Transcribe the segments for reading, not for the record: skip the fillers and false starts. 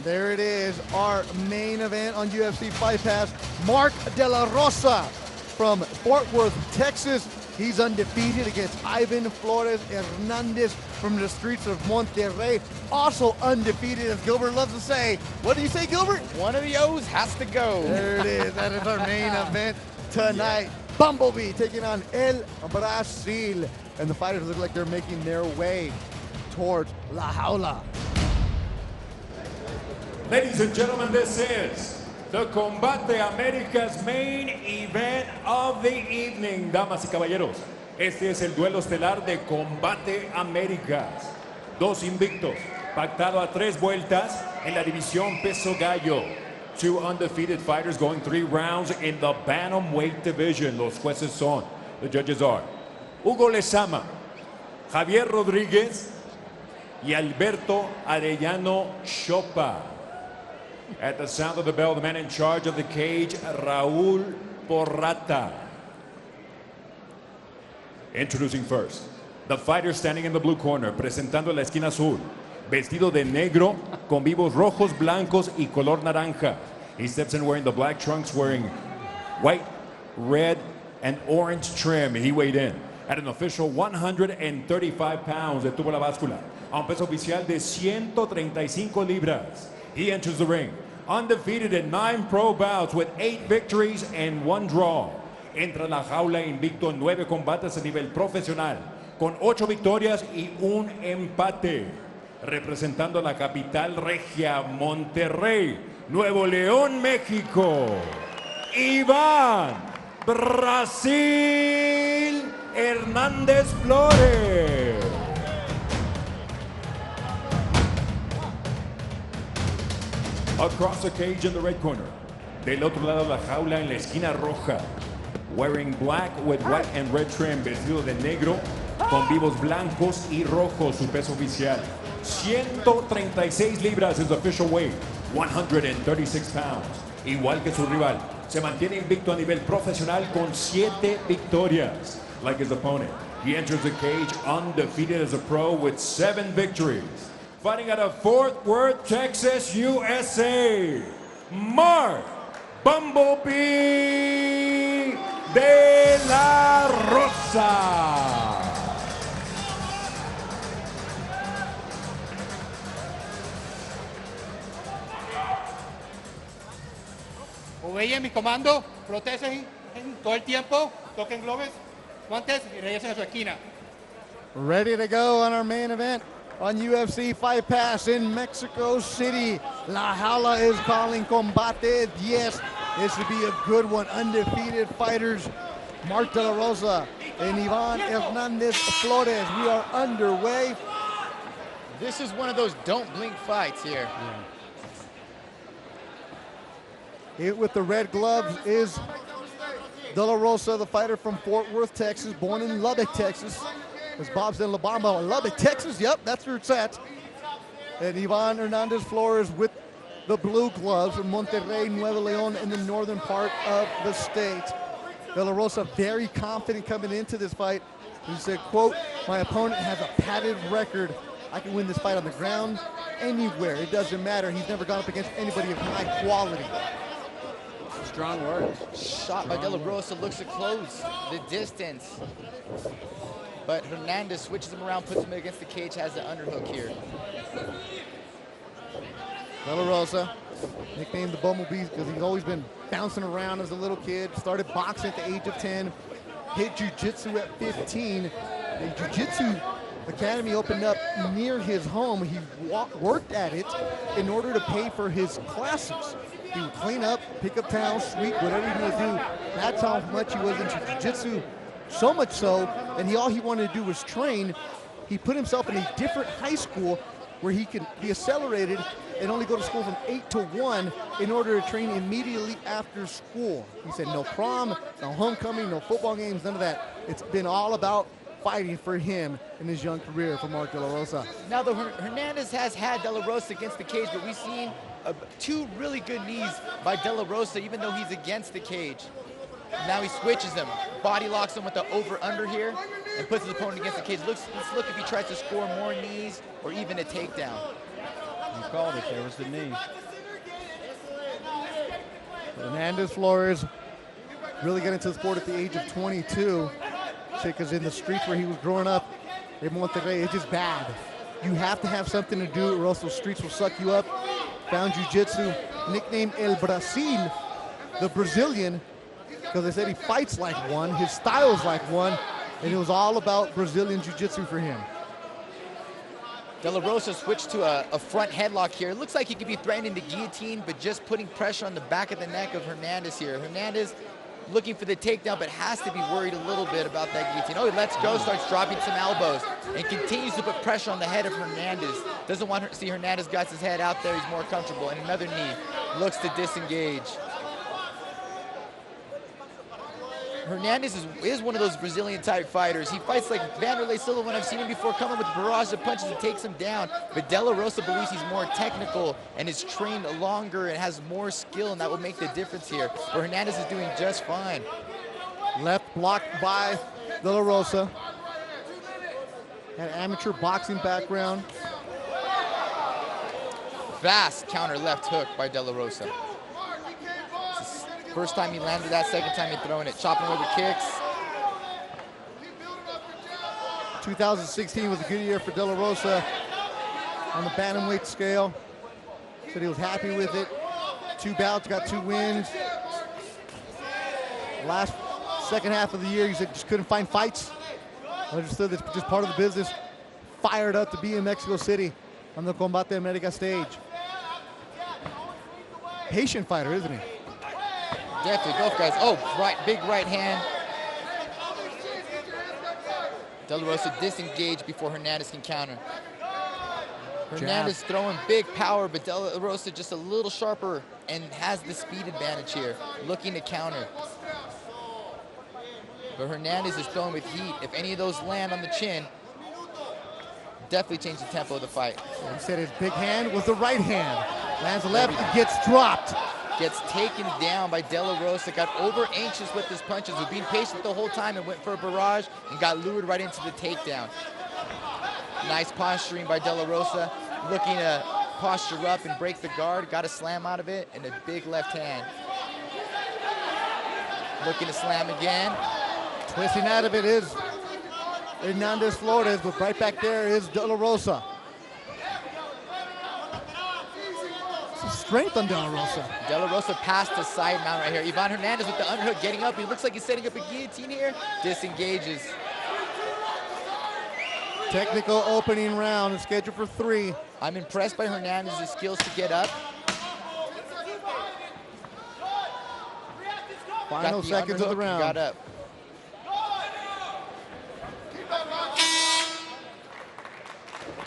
There it is, our main event on UFC Fight Pass. Mark Delarosa from Fort Worth, Texas. He's undefeated against Ivan Flores Hernandez from the streets of Monterrey. Also undefeated, as Gilbert loves to say. What do you say, Gilbert? One of the O's has to go. There it is. That is our main event tonight. Bumblebee taking on El Brasil. And the fighters look like they're making their way towards La Jaula. Ladies and gentlemen, this is the Combate Americas main event of the evening. Damas y caballeros, este es el duelo estelar de Combate Americas. Dos invictos, pactado a 3 vueltas en la división peso gallo. 2 undefeated fighters going 3 rounds in the bantamweight division. Los jueces son, the judges are Hugo Lezama, Javier Rodríguez y Alberto Arellano Chopa. At the sound of the bell, the man in charge of the cage, Raúl Porrata. Introducing first, the fighter standing in the blue corner, presentando la esquina azul, vestido de negro, con vivos rojos, blancos y color naranja. He steps in wearing the black trunks, wearing white, red, and orange trim. He weighed in at an official 135 pounds. Detuvo la báscula a un peso oficial de 135 libras. He enters the ring undefeated in 9 pro bouts with 8 victories and 1 draw. Entra la jaula invicto en 9 combates a nivel profesional, con 8 victorias y 1 empate. Representando la capital regia, Monterrey, Nuevo León, México, Iván Brasil Hernandez Flores. Across the cage in the red corner, del otro lado de la jaula en la esquina roja, wearing black with white and red trim, vestido de negro, con vivos blancos y rojos, su peso oficial 136 libras, his official weight 136 pounds. Igual que su rival, se mantiene invicto a nivel profesional con 7 victorias. Like his opponent, he enters the cage undefeated as a pro with 7 victories. Fighting out of Fort Worth, Texas, USA, Mark Bumblebee Delarosa. Obeye mi comando, protegen todo el tiempo, toquen globes, guantes y regresen a su esquina. Ready to go on our main event on UFC Fight Pass in Mexico City. La Jaula is calling Combate 10. This would be a good one. Undefeated fighters, Mark Delarosa and Ivan Hernandez Flores. We are underway. This is one of those don't blink fights here. Hit with the red gloves is Delarosa, the fighter from Fort Worth, Texas, born in Lubbock, Texas. As Bob said, Lubbock, Texas. Yep, that's where it's at. And Ivan Hernandez Flores with the blue gloves from Monterrey, Nuevo León, in the northern part of the state. Delarosa very confident coming into this fight. He said, quote, "My opponent has a padded record. I can win this fight on the ground, anywhere. It doesn't matter. He's never gone up against anybody of high quality." Strong words. Shot by Delarosa, looks to close the distance. But Hernandez switches him around, puts him against the cage, has the underhook here. Delarosa, nicknamed the Bumblebee because he's always been bouncing around as a little kid. Started boxing at the age of 10. Hit jiu-jitsu at 15. The jiu-jitsu academy opened up near his home. He worked at it in order to pay for his classes. He would clean up, pick up towels, sweep, whatever he would do. That's how much he was into jiu-jitsu. So much so, and all he wanted to do was train. He put himself in a different high school where he could be accelerated and only go to school from 8 to 1 in order to train immediately after school. He said no prom, no homecoming, no football games, none of that. It's been all about fighting for him in his young career for Mark Delarosa. Now, though, Hernandez has had Delarosa against the cage, but we've seen 2 really good knees by Delarosa, even though he's against the cage. Now he switches him, body locks him with the over-under here, and puts his opponent against the cage. Let's look if he tries to score more knees or even a takedown. have called it. There was the knee. Hernandez Flores really got into the sport at the age of 22. Because in the streets where he was growing up in Monterrey, it's just bad. You have to have something to do or else those streets will suck you up. Found jiu-jitsu, nicknamed El Brasil, the Brazilian, because they said he fights like one, his style's like one, and it was all about Brazilian jiu-jitsu for him. Delarosa switched to a front headlock here. It looks like he could be threatening the guillotine, but just putting pressure on the back of the neck of Hernandez here. Hernandez looking for the takedown, but has to be worried a little bit about that guillotine. Oh, he lets go, starts dropping some elbows, and continues to put pressure on the head of Hernandez. Doesn't want to see Hernandez got his head out there. He's more comfortable. And another knee. Looks to disengage. Hernandez is one of those Brazilian-type fighters. He fights like Vanderlei Silva when I've seen him before, coming with barrage of punches and takes him down. But Delarosa believes he's more technical and is trained longer and has more skill, and that will make the difference here. But Hernandez is doing just fine. Left blocked by Delarosa. Had an amateur boxing background. Fast counter left hook by Delarosa. First time he landed that, second time he throwing it, chopping over kicks. 2016 was a good year for Delarosa on the bantamweight scale. Said he was happy with it. 2 bouts, got 2 wins. Second half of the year, he said just couldn't find fights. Understood that's just part of the business. Fired up to be in Mexico City on the Combate Americas stage. Patient fighter, isn't he? Definitely, both guys. Oh, big right hand. Delarosa disengaged before Hernandez can counter. Hernandez throwing big power, but Delarosa just a little sharper and has the speed advantage here, looking to counter. But Hernandez is throwing with heat. If any of those land on the chin, definitely change the tempo of the fight. He said his big hand was the right hand. Lands the left, it gets dropped. Gets taken down by Delarosa, got over anxious with his punches, was being patient the whole time and went for a barrage and got lured right into the takedown. Nice posturing by Delarosa, looking to posture up and break the guard, got a slam out of it, and a big left hand. Looking to slam again. Twisting out of it is Hernandez Flores, but right back there is Delarosa. Strength on Delarosa. Delarosa passed the side mount right here. Ivan Hernandez with the underhook getting up. He looks like he's setting up a guillotine here. Disengages. Technical opening round is scheduled for 3. I'm impressed by Hernandez's skills to get up. Final seconds of the round. Got up.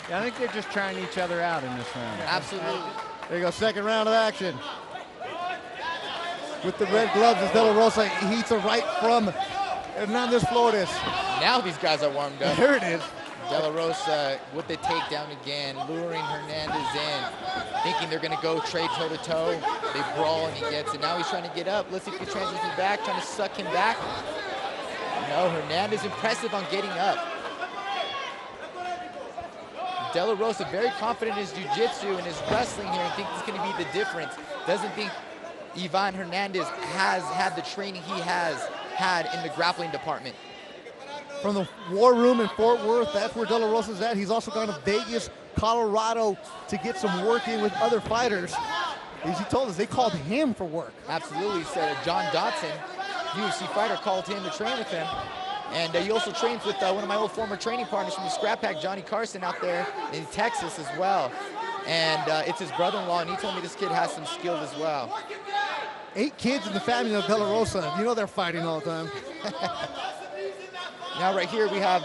Yeah, I think they're just trying each other out in this round. Absolutely. There you go, second round of action. With the red gloves as Delarosa heats a right from Hernandez Flores. Now these guys are warmed up. There it is. Delarosa with the takedown again, luring Hernandez in, thinking they're going to go trade toe-to-toe. They brawl and he gets it. Now he's trying to get up. Let's see if he transitions back, trying to suck him back. No, Hernandez impressive on getting up. Delarosa very confident in his jiu-jitsu and his wrestling here and thinks it's going to be the difference. Doesn't think Ivan Hernandez has had the training he has had in the grappling department. From the War Room in Fort Worth, that's where Delarosa's at. He's also gone to Vegas, Colorado to get some work in with other fighters. As he told us, they called him for work. Absolutely, he said John Dotson, UFC fighter, called him to train with him. And he also trains with one of my old former training partners from the Scrap Pack, Johnny Carson, out there in Texas as well. And it's his brother-in-law, and he told me this kid has some skills as well. 8 kids in the family of Delarosa. You know they're fighting all the time. Now right here we have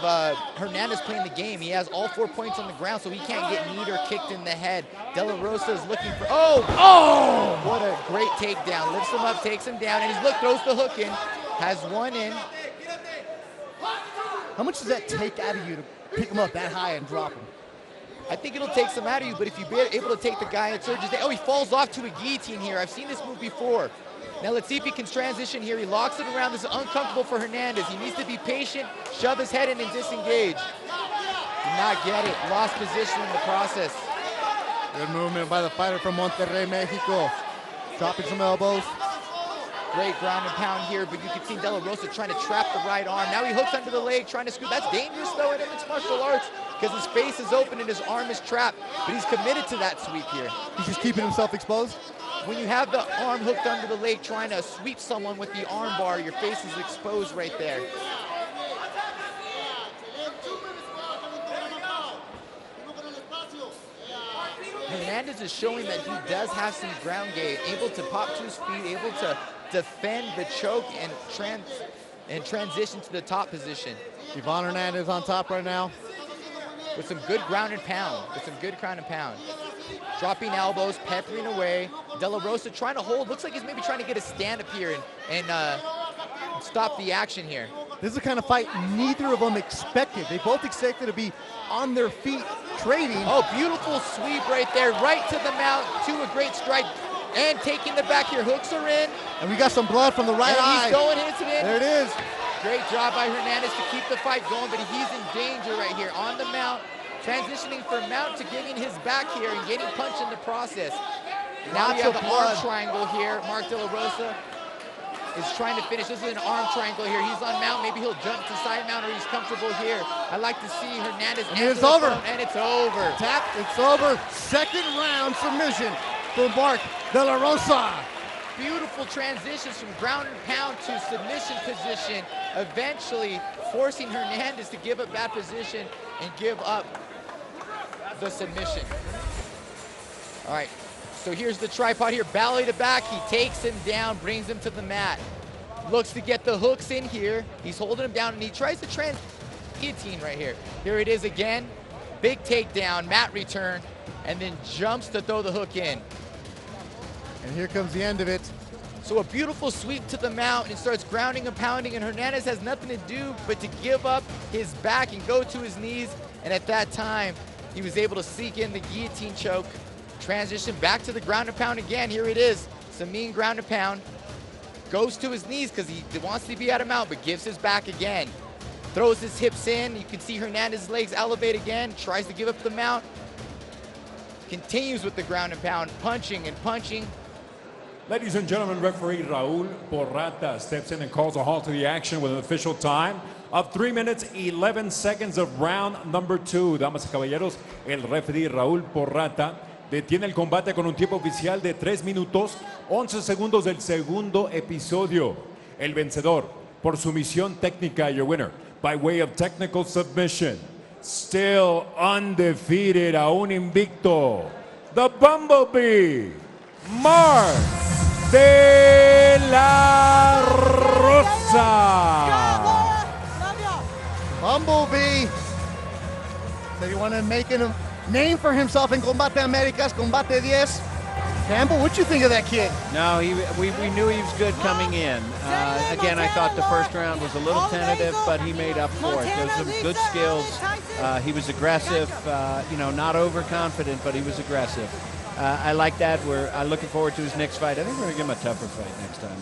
Hernandez playing the game. He has all 4 points on the ground, so he can't get kneed or kicked in the head. Delarosa is looking for, oh! What a great takedown. Lifts him up, takes him down, and he's throws the hook in, has one in. How much does that take out of you to pick him up that high and drop him? I think it'll take some out of you, but if you're able to take the guy and surges, oh, he falls off to a guillotine here. I've seen this move before. Now let's see if he can transition here. He locks it around. This is uncomfortable for Hernandez. He needs to be patient, shove his head in and disengage. Did not get it. Lost position in the process. Good movement by the fighter from Monterrey, Mexico. Dropping some elbows. Great ground and pound here, but you can see Delarosa trying to trap the right arm. Now he hooks under the leg, trying to scoop. That's dangerous, though, in mixed martial arts, because his face is open and his arm is trapped, but he's committed to that sweep here. He's just keeping himself exposed. When you have the arm hooked under the leg trying to sweep someone with the arm bar, your face is exposed right there. Hernandez is showing that he does have some ground game, able to pop to his feet, able to defend the choke and transition to the top position. Ivan Hernandez on top right now. With some good ground and pound, Dropping elbows, peppering away. Delarosa trying to hold, looks like he's maybe trying to get a stand up here and stop the action here. This is the kind of fight neither of them expected. They both expected to be on their feet trading. Oh, beautiful sweep right there, right to the mount, to a great strike, and taking the back here. Hooks are in. And we got some blood from the right eye. He's going, hits it in. There it is. Great job by Hernandez to keep the fight going, but he's in danger right here on the mount, transitioning from mount to getting his back here and getting punched in the process. Now you have the arm triangle here. Mark Delarosa is trying to finish. This is an arm triangle here. He's on mount. Maybe he'll jump to side mount or he's comfortable here. I like to see Hernandez. And it's over. And it's over. Tap, it's over. Second round submission for Mark Delarosa. Beautiful transitions from ground and pound to submission position, eventually forcing Hernandez to give up that position and give up the submission. All right, so here's the tripod here, belly to back. He takes him down, brings him to the mat. Looks to get the hooks in here. He's holding him down and he tries to guillotine right here. Here it is again, big takedown, mat return, and then jumps to throw the hook in. And here comes the end of it. So a beautiful sweep to the mount and starts grounding and pounding, and Hernandez has nothing to do but to give up his back and go to his knees. And at that time, he was able to sneak in the guillotine choke, transition back to the ground and pound again. Here it is, some mean ground and pound. Goes to his knees because he wants to be at a mount, but gives his back again. Throws his hips in. You can see Hernandez's legs elevate again, tries to give up the mount. Continues with the ground and pound, punching and punching. Ladies and gentlemen, referee Raul Porrata steps in and calls a halt to the action with an official time of 3 minutes, 11 seconds of round number 2. Damas y caballeros, el referee Raul Porrata detiene el combate con un tiempo oficial de 3 minutos, 11 segundos del segundo episodio. El vencedor por sumisión técnica, your winner, by way of technical submission, still undefeated, aún invicto, the Bumblebee, Mark Delarosa. Bumblebee said he wanted to make a name for himself in Combate Americas, Combate 10. Campbell, what you think of that kid? No, we knew he was good coming in. Again, I thought the first round was a little tentative, but he made up for it. There's some good skills. He was aggressive, not overconfident, but he was aggressive. I like that. I'm looking forward to his next fight. I think we're going to give him a tougher fight next time.